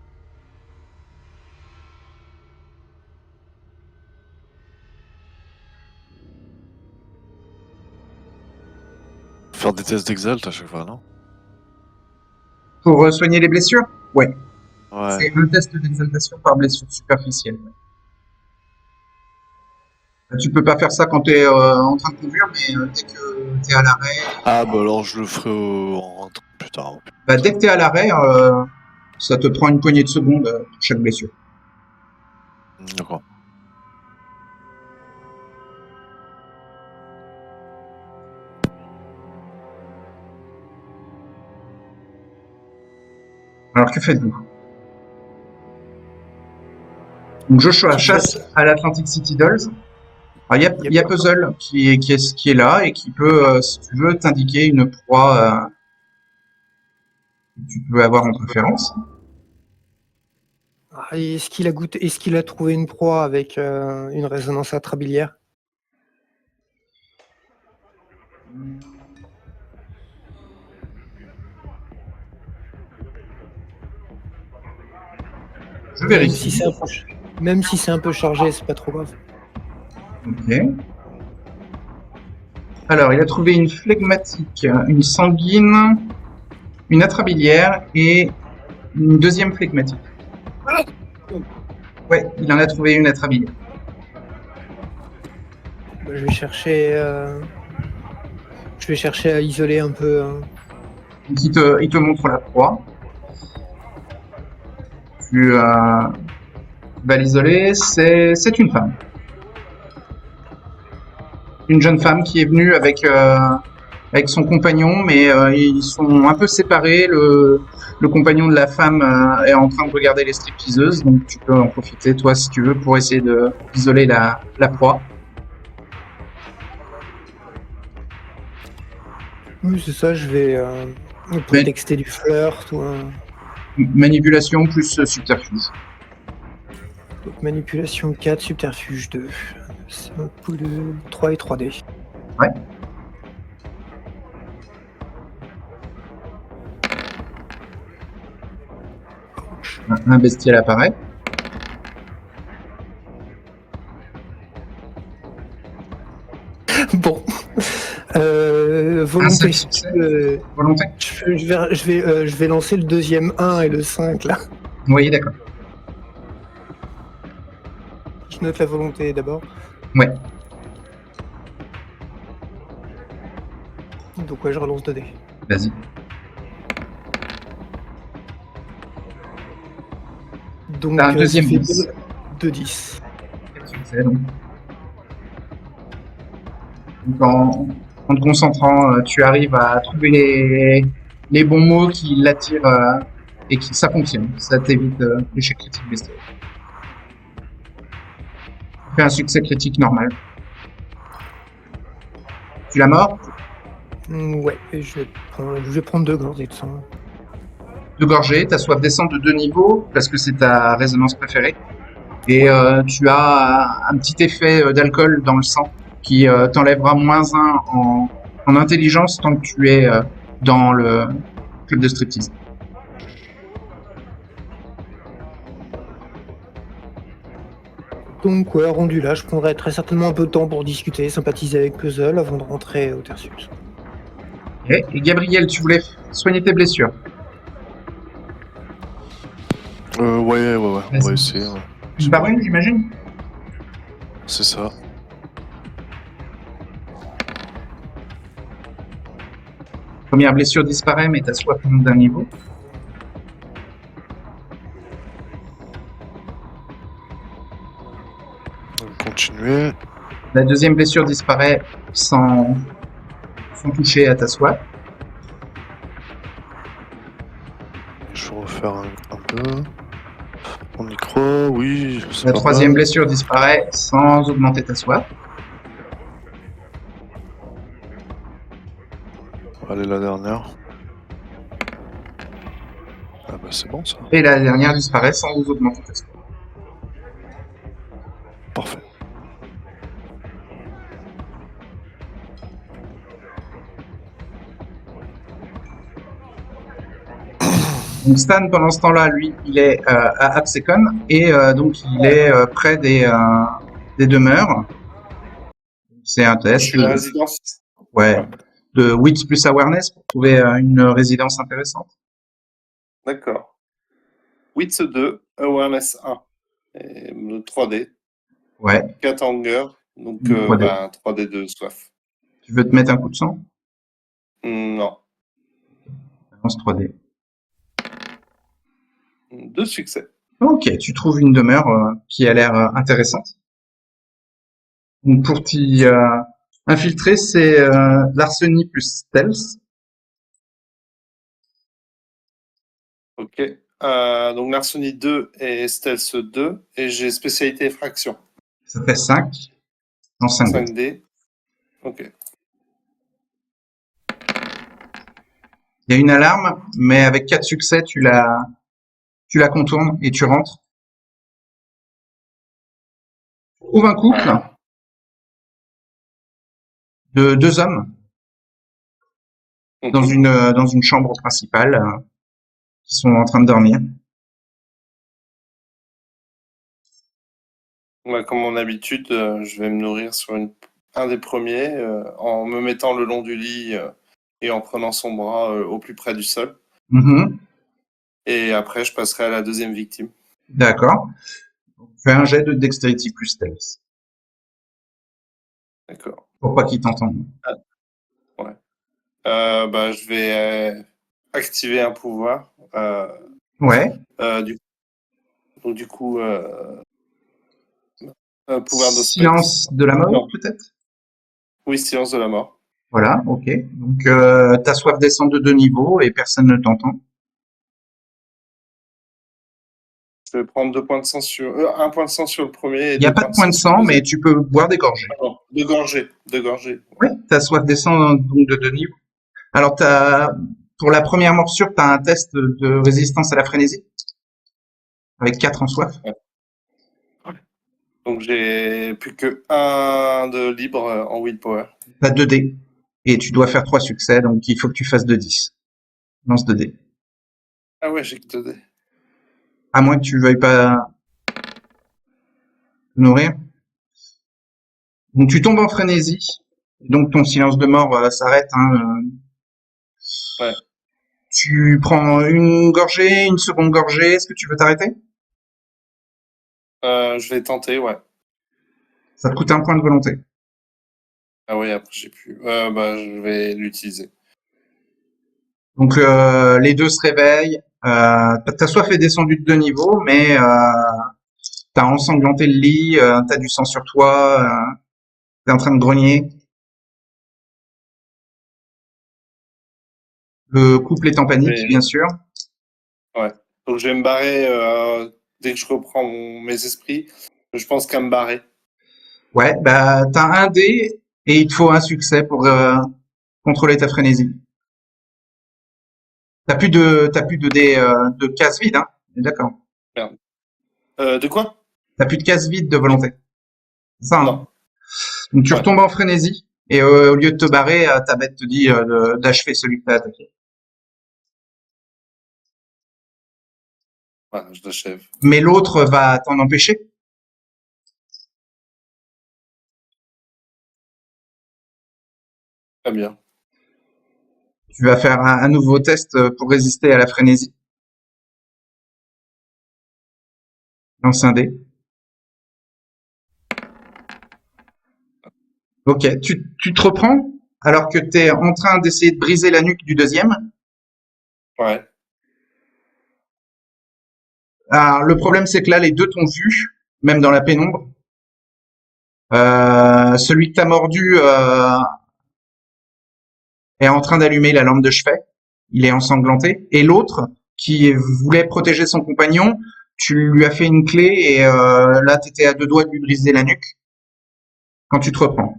Faire des tests d'exalt à chaque fois, non? Pour soigner les blessures? Ouais. Ouais. C'est un test d'exaltation par blessure superficielle. Tu peux pas faire ça quand tu es en train de conduire, mais dès que tu es à l'arrêt, Ah, bah alors je le ferai en rentrant plus tard. bah, dès que tu es à l'arrêt, ça te prend une poignée de secondes pour chaque blessure. D'accord. Alors que faites-vous? Donc Joshua chasse à l'Atlantic City Dolls. Alors, il y a Puzzle qui est là et qui peut, si tu veux, t'indiquer une proie que tu peux avoir en préférence. Ah, est-ce qu'il a goûté, est-ce qu'il a trouvé une proie avec une résonance atrabiliaire? Je vérifie. Même si c'est un peu chargé, c'est pas trop grave. Ok. Alors, il a trouvé une flegmatique, une sanguine, une atrabiliaire et une deuxième flegmatique. Ouais, il en a trouvé une atrabiliaire. Bah, je vais chercher à isoler un peu. Donc, il te montre la proie. Tu vas l'isoler. C'est une femme. Une jeune femme qui est venue avec son compagnon, mais ils sont un peu séparés. Le compagnon de la femme est en train de regarder les stripteaseuses, donc tu peux en profiter, toi, si tu veux, pour essayer d'isoler la proie. Oui, c'est ça, je vais prétexter du flirt ou Manipulation plus subterfuge. donc manipulation 4, subterfuge 2. C'est un pool de 3 et 3D. Ouais. Un bestial apparaît. Bon. Un Volonté. seul succès. Volonté. Je vais lancer le deuxième 1 et le 5 là. Oui, d'accord. Je note la volonté d'abord. Ouais. Donc ouais, je relance 2D. Vas-y. Donc T'as un deuxième ça fait 10. 2-10. Quel succès, donc. Donc, en te concentrant, tu arrives à trouver les bons mots qui l'attirent et qui ça fonctionne. Ça t'évite l'échec critique bestial. Tu fais un succès critique normal. Tu la mords. Ouais, et je vais prendre 2 gorgées de sang. 2 gorgées, ta soif descend de 2 niveaux parce que c'est ta résonance préférée. Et tu as un petit effet d'alcool dans le sang qui t'enlèvera -1 en intelligence tant que tu es dans le club de striptease. Donc ouais, rendu là, je prendrai très certainement un peu de temps pour discuter, sympathiser avec Puzzle avant de rentrer au Tertius. Okay. Et Gabriel, tu voulais soigner tes blessures. Ouais, on va essayer. Ouais. Une par une, j'imagine. C'est ça. Première blessure disparaît, mais ta soif monte d'un niveau. On va continuer. La deuxième blessure disparaît sans toucher à ta soif. Je vais refaire un peu. On y croit, oui. La troisième blessure disparaît sans augmenter ta soif. Allez, la dernière. Ah bah c'est bon ça. Et la dernière disparaît sans augmenter ta soif. Parfait. Donc Stan, pendant ce temps-là, lui, il est à Absecon et donc il est près des demeures. C'est un Je test. suis la résidence. Ouais. De Wits plus Awareness pour trouver une résidence intéressante. D'accord. Wits 2, Awareness 1. Et le 3D. Ouais. 4 Hunger. Donc, 3D. 3D de soif. Tu veux te mettre un coup de sang? Non. Lance 3D. 2 succès. Ok, tu trouves une demeure qui a l'air intéressante. Donc pour t'y infiltrer, c'est larcenie plus stealth. Ok. Donc, Larcenie 2 et Stealth 2. Et j'ai spécialité effraction. Ça fait 5. En 5 dés. 5D. Ok. Il y a une alarme, mais avec 4 succès, tu la contournes et tu rentres. Tu trouves un couple de 2 hommes Ok. dans une chambre principale qui sont en train de dormir. Ouais, comme mon habitude, je vais me nourrir sur un des premiers en me mettant le long du lit et en prenant son bras au plus près du sol. Mhm. Et après, je passerai à la deuxième victime. D'accord. Fais un jet de dexterity plus stealth. D'accord. Pour pas qu'ils t'entendent. Ouais. Je vais activer un pouvoir. Ouais. Du coup, un pouvoir de Silence de la mort, Non. peut-être? Oui, silence de la mort. Voilà, ok. Donc, ta soif descend de 2 niveaux et personne ne t'entend. Je vais prendre 2 points de sang sur... un point de sang sur le premier et Il n'y a 2 pas points de de point sang de sur le sang, deuxième. mais tu peux boire des gorgées. Pardon, deux gorgées. Deux gorgées. Oui, ta soif descend donc de 2 niveaux. Alors, pour la première morsure, tu as un test de résistance à la frénésie avec 4 en soif. Ouais. Donc, j'ai plus que 1 de libre en willpower. Tu as 2 dés et tu dois faire 3 succès, donc il faut que tu fasses 2 10. Lance 2 dés. Ah ouais, j'ai que 2 dés. À moins que tu veuilles pas te nourrir. Donc, tu tombes en frénésie. Donc, ton silence de mort s'arrête. Ouais. Tu prends une gorgée, une seconde gorgée. Est-ce que tu veux t'arrêter? Je vais tenter, ouais. Ça te coûte un point de volonté. Ah ouais, après, j'ai plus. Je vais l'utiliser. Donc, les deux se réveillent. Ta soif est descendue de 2 niveaux, mais t'as ensanglanté le lit, t'as du sang sur toi, t'es en train de grogner. Le couple est en panique, bien sûr. Ouais. Donc, je vais me barrer dès que je reprends mes esprits. Je pense qu'à me barrer. Ouais, bah t'as un dé et il te faut un succès pour contrôler ta frénésie. T'as plus de dés de cases vides, hein? D'accord. Merde. De quoi? T'as plus de cases vides de volonté. C'est ça, hein? Non. Donc tu Ouais. retombes en frénésie et au lieu de te barrer, ta bête te dit d'achever celui que t'as attaqué. Ouais, je l'achève. Mais l'autre va t'en empêcher. Très bien. Tu vas faire un nouveau test pour résister à la frénésie. Lance un dé. Ok, tu te reprends alors que tu es en train d'essayer de briser la nuque du deuxième. Ouais. Alors, le problème, c'est que là, les deux t'ont vu, même dans la pénombre. Celui que t'as mordu est en train d'allumer la lampe de chevet. Il est ensanglanté. Et l'autre, qui voulait protéger son compagnon, tu lui as fait une clé et là, tu étais à 2 doigts de lui briser la nuque quand tu te reprends.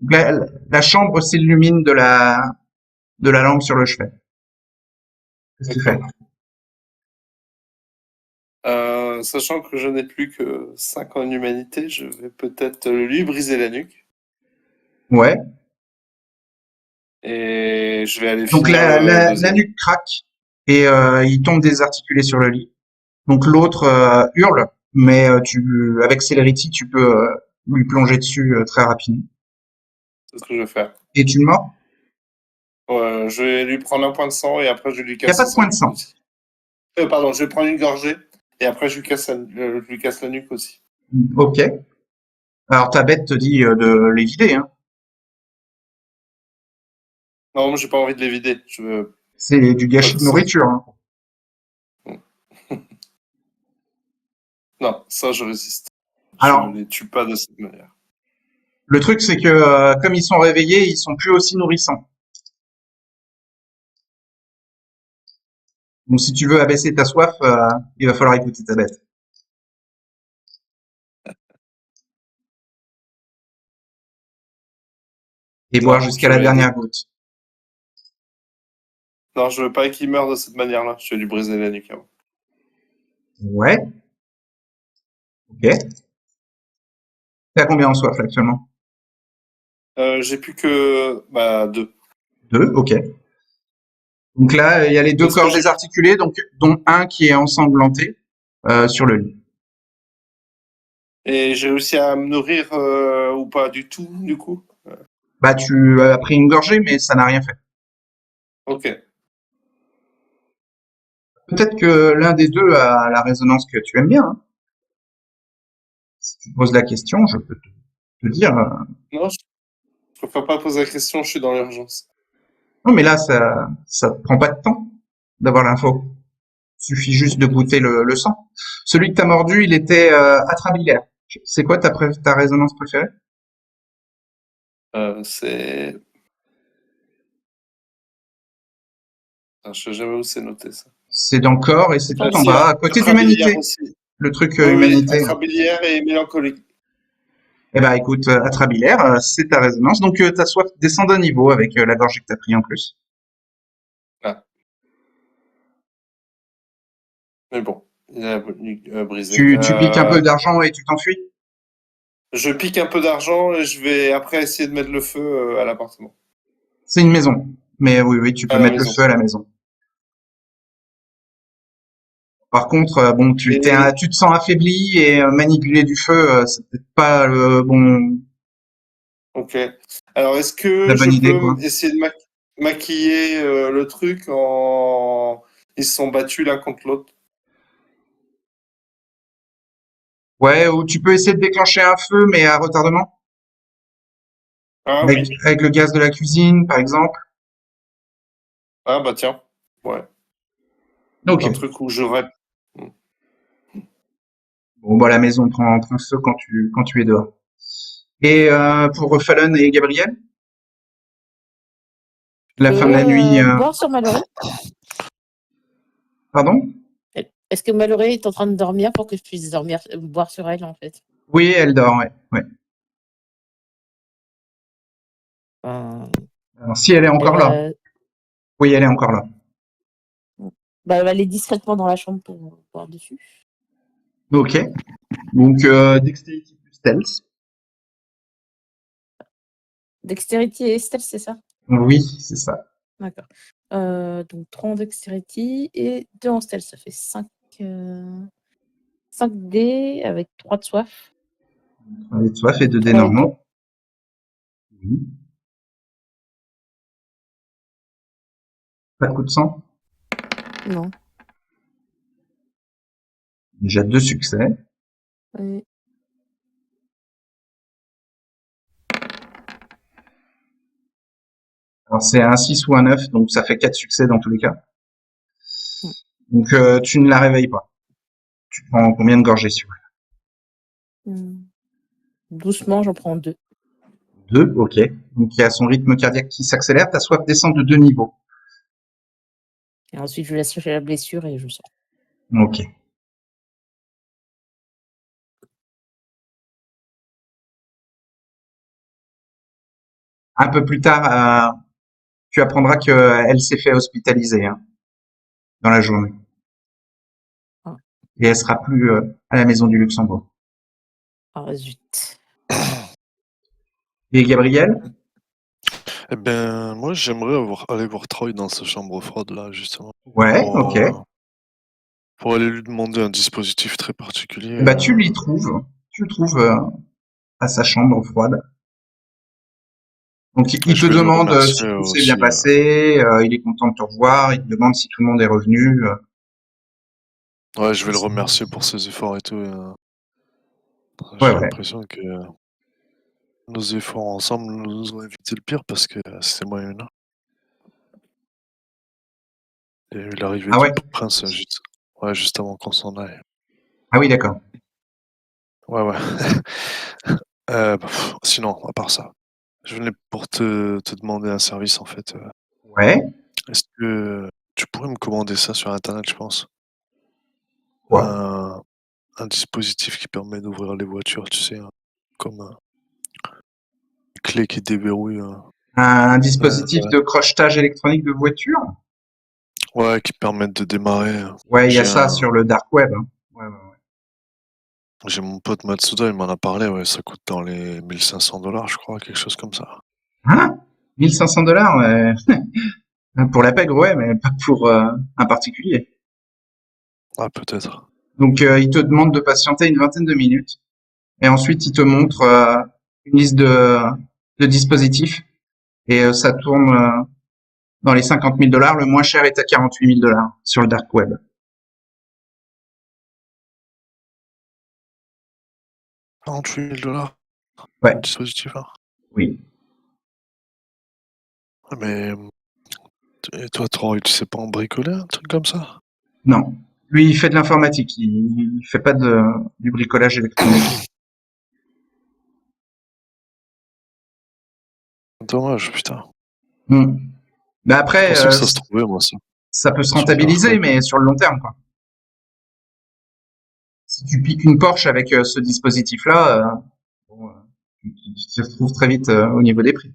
La chambre s'illumine de la lampe sur le chevet. Qu'est-ce que tu fais? Sachant que je n'ai plus que 5 en humanité, je vais peut-être lui briser la nuque. Ouais. Et je vais aller Donc finir le la deuxième. nuque craque et il tombe désarticulé sur le lit. Donc l'autre hurle, mais avec Celerity, tu peux lui plonger dessus très rapidement. C'est ce que je vais faire. Et tu le mords? Ouais, je vais lui prendre un point de sang et après je vais lui Il n'y a pas casser de point son de nuque sang. aussi. Pardon, je vais prendre une gorgée et après je lui casse la nuque aussi. Ok. Alors ta bête te dit de les vider, hein. Non, moi j'ai pas envie de les vider. Je veux C'est du pas gâchis de de sang. nourriture, hein. Non, ça je résiste. Je Alors, les tue pas de cette manière. le truc, c'est que comme ils sont réveillés, ils sont plus aussi nourrissants. Donc si tu veux abaisser ta soif, il va falloir écouter ta bête. Et boire Non, jusqu'à je la vais aider. dernière goutte. Non, je veux pas qu'il meure de cette manière-là. Je vais lui briser la nuque avant. Ouais. Ok. T'es à combien en soif là, actuellement? J'ai plus que 2. 2. Ok. Donc là, il y a les deux Parce que corps désarticulés, donc dont un qui est ensanglanté sur le lit. Et j'ai réussi à me nourrir ou pas du tout, du coup. Bah, tu as pris une gorgée, mais ça n'a rien fait. Ok. Peut-être que l'un des deux a la résonance que tu aimes bien, hein. Si tu poses la question, je peux te dire. Non, je préfère pas poser la question, je suis dans l'urgence. Non, mais là, ça prend pas de temps d'avoir l'info. Suffit juste de goûter le sang. Celui que t'as mordu, il était atrabilaire. C'est quoi ta résonance préférée? C'est. Je sais jamais où c'est noté ça. C'est dans le corps et c'est tout Enfin, en Si, bas, à côté Atrabilière d'humanité. aussi. Le truc Oui, oui, humanité. Atrabilière et mélancolique. Eh ben, écoute, atrabilaire, c'est ta résonance. Donc, ta soif descend d'un niveau avec la gorgée que t'as pris en plus. Ah. Mais bon, il a brisé. Tu piques un peu d'argent et tu t'enfuis? Je pique un peu d'argent et je vais après essayer de mettre le feu à l'appartement. C'est une maison. Mais oui, oui, tu peux À la mettre le maison. feu à la maison. Par contre, bon, tu Et te sens affaibli et manipuler du feu, c'est peut-être pas ok. Alors, est-ce la que je bonne idée, quoi. peux essayer de maquiller le truc en. Ils se sont battus l'un contre l'autre. Ouais, ou tu peux essayer de déclencher un feu, mais à retardement, Ah oui. avec le gaz de la cuisine, par exemple. Ah bah tiens. Ouais. Ok. Un truc où j'aurais. Bon, bah, la maison prend feu quand tu es dehors. Et pour Fallon et Gabriel, la femme de la nuit, boire sur Mallory. pardon? Est-ce que Mallory est en train de dormir pour que je puisse boire sur elle, en fait? Oui, elle dort, ouais. Ouais. Euh, Alors, si elle est elle encore là. va, Oui, elle est encore là. elle va aller discrètement dans la chambre pour boire dessus. Ok. Donc, Dexterity plus Stealth. Dexterity et stealth, c'est ça? Oui, c'est ça. D'accord. Donc 3 en dexterity et 2 en stealth, ça fait 5 dés avec 3 de soif. Allez, toi, fais 2 dés 3 et 3. normaux. Oui. Pas de coup de sang. Non. Déjà 2 succès. Oui. Alors, c'est un 6 ou un 9, donc ça fait 4 succès dans tous les cas. Mm. Donc, tu ne la réveilles pas. Tu prends combien de gorgées sur Doucement, j'en prends 2. 2, ok. Donc, il y a son rythme cardiaque qui s'accélère. Ta soif descend de 2 niveaux. Et ensuite, je laisse la blessure et je sors. Ok. Un peu plus tard, tu apprendras qu'elle s'est fait hospitaliser, hein, dans la journée. Ah. Et elle sera plus à la maison du Luxembourg. Ah, zut. Et Gabriel? Eh ben, moi, j'aimerais aller voir Troy dans sa chambre froide, là, justement. Ouais, Pour, ok. pour aller lui demander un dispositif très particulier. Bah, tu l'y trouves. Tu le trouves à sa chambre froide. Donc il Je te vais le demande remercier si tout s'est aussi. bien passé, il est content de te revoir, il te demande si tout le monde est revenu. Ouais, je vais le remercier pour ses efforts et tout. Ouais, J'ai ouais. l'impression que nos efforts ensemble nous ont évité le pire parce que c'était moyen. Il y a eu l'arrivée Ah du ouais? prince juste avant qu'on s'en aille. Ah oui, d'accord. Ouais, ouais. Sinon, à part ça, je venais pour te demander un service en fait. Ouais. Est-ce que tu pourrais me commander ça sur internet, je pense? Quoi? Un, un dispositif qui permet d'ouvrir les voitures, tu sais, comme une clé qui déverrouille. Un Euh, dispositif de crochetage électronique de voiture? ouais, qui permettent de démarrer. Ouais, il y a J'ai ça un, sur le dark web, hein. Ouais, ouais, ouais. j'ai mon pote Matsuda, il m'en a parlé. Ouais, ça coûte dans les 1500 $, je crois, quelque chose comme ça. Hein? 1500 $? Pour la pègre, ouais, mais pas pour un particulier. Ah, peut-être. Donc, il te demande de patienter une vingtaine de minutes. Et ensuite, il te montre une liste de dispositifs. Et ça tourne dans les 50 000 $. Le moins cher est à 48 000 $ sur le dark web. 48 000 $, Ouais, le dispositif là. oui. Ouais, mais et toi, tu sais pas en bricoler, un truc comme ça? Non. Lui, il fait de l'informatique. Il fait pas du bricolage électronique. Dommage, putain. Hmm. Mais Je après, pensais que ça se trouvait, moi, ça, ça peut se sur le dark rentabiliser, web. mais sur le long terme, quoi. Si tu piques une Porsche avec ce dispositif-là, bon, tu te retrouves très vite au niveau des prix.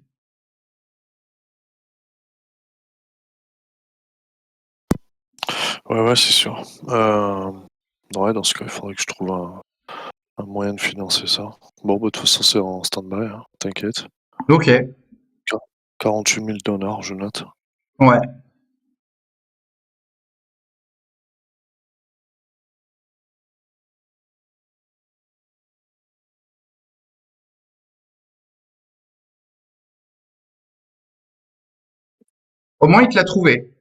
Ouais, ouais, c'est sûr. Ouais, dans ce cas, il faudrait que je trouve un moyen de financer ça. Bon, bah, de toute façon, c'est en stand-by, hein, t'inquiète. Ok, 48 000 $, je note. ouais. Au moins, il te l'a trouvé.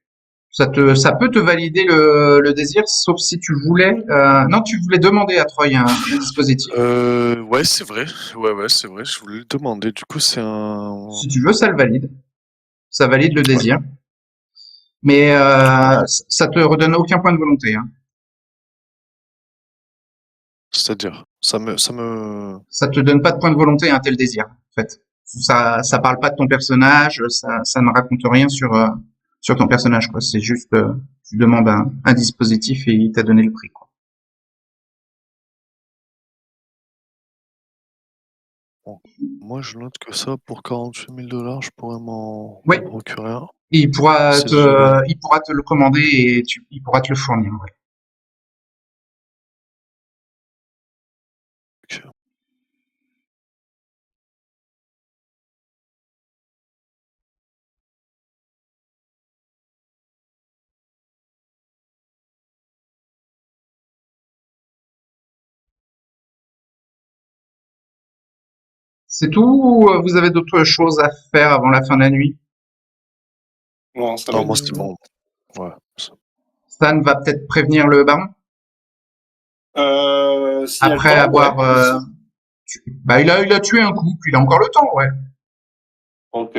Ça peut te valider le désir, sauf si tu voulais. Non, tu voulais demander à Troy un dispositif. Ouais, c'est vrai. Ouais, ouais, c'est vrai. Je voulais le demander. Du coup, c'est un. Si tu veux, ça le valide. Ça valide le Ouais, désir. Mais ouais. ça te redonne aucun point de volonté, hein. C'est-à-dire, Ça te donne pas de point de volonté un tel désir, en fait. Ça parle pas de ton personnage, ça ne raconte rien sur ton personnage, quoi. C'est juste, tu demandes un dispositif et il t'a donné le prix, quoi. Bon. Moi, je note que ça, pour 48 000 $, je pourrais Oui, m'en procurer un. il C'est joli. pourra te le commander et il pourra te le fournir, ouais. Ok. C'est tout ou vous avez d'autres choses à faire avant la fin de la nuit? Non, ça va Non, être moi, c'était Non. bon. Ouais. Stan va peut-être prévenir le baron s'il y a le après temps, avoir, ouais. bah il a tué un coup, puis il a encore le temps, ouais. Ok.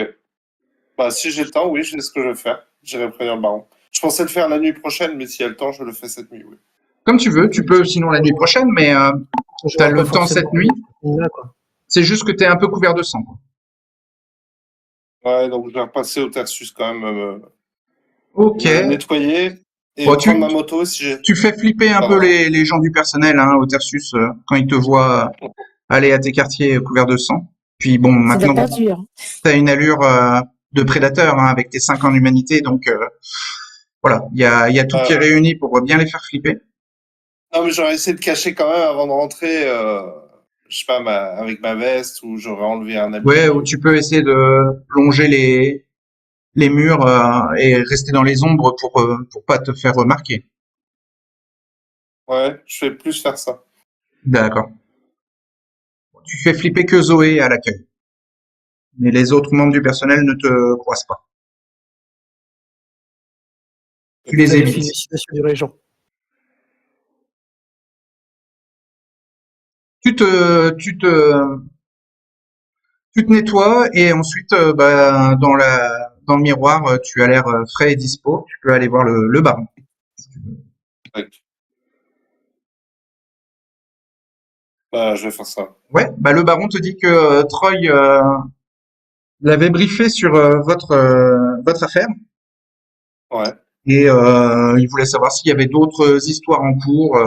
Bah, si j'ai le temps, oui, je sais ce que je vais faire. J'irai prévenir le baron. Je pensais le faire la nuit prochaine, mais s'il y a le temps, je le fais cette nuit, oui. Comme tu veux, tu peux sinon la nuit prochaine, mais t'as J'aurai pas le temps forcément cette nuit. là, quoi. C'est juste que t'es un peu couvert de sang, quoi. Ouais, donc je vais repasser au Tersus quand même, Ok. me nettoyer et Bon, prendre ma moto si j'ai. tu fais flipper un peu Pardon. les gens du personnel, hein, au Tersus, quand ils te voient aller à tes quartiers couverts de sang. Puis bon, Ça doit maintenant, pas dur. t'as une allure de prédateur, hein, avec tes 5 ans d'humanité, donc voilà, il y a tout qui est Euh, réuni pour bien les faire flipper. non, mais j'aurais essayé de cacher quand même avant de rentrer, je sais pas, avec ma veste ou j'aurais enlevé un Ouais, habit. ou tu peux essayer de plonger les murs et rester dans les ombres pour pas te faire remarquer. Ouais, je vais plus faire ça. D'accord. Tu fais flipper que Zoé à l'accueil. Mais les autres membres du personnel ne te croisent pas. Tu les Avec évites. félicitations du régent. Tu te nettoies et ensuite, dans le miroir, tu as l'air frais et dispo. Tu peux aller voir le baron. Tac. Bah, je vais faire ça. Ouais, le baron te dit que Troy l'avait briefé sur votre affaire Ouais. et il voulait savoir s'il y avait d'autres histoires en cours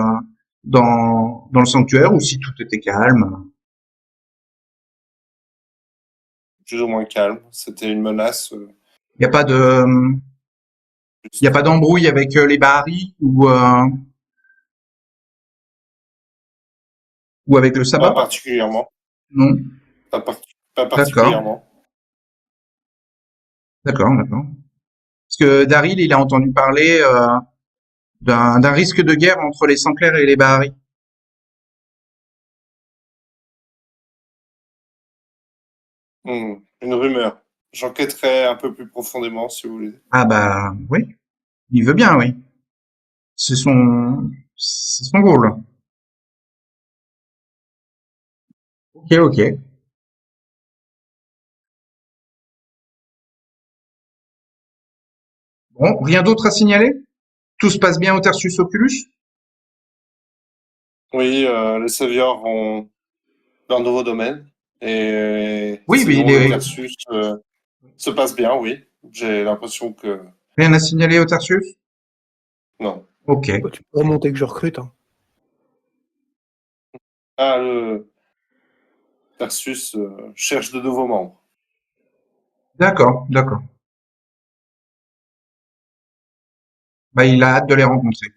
dans le sanctuaire ou si tout était calme. Plus ou moins calme. C'était une menace. Il n'y a pas d'embrouille avec les Bahari ou avec le Pas sabbat? particulièrement. Non. Pas particulièrement. D'accord. Parce que Daryl, il a entendu parler d'un risque de guerre entre les Sanclair et les Bahari. Une rumeur. J'enquêterai un peu plus profondément si vous voulez. Ah oui, il veut bien, oui. C'est son rôle. Ok. Bon, rien d'autre à signaler? Tout se passe bien au Tertius Oculus? Oui, les Saviors ont leur nouveau domaine. Et Oui, mais sinon, le Tertius se passe bien, oui. J'ai l'impression que rien à signaler au Tertius? non. Ok. Tu peux remonter que je recrute. Hein. Ah, le Tertius cherche de nouveaux membres. D'accord. Il a hâte de les rencontrer.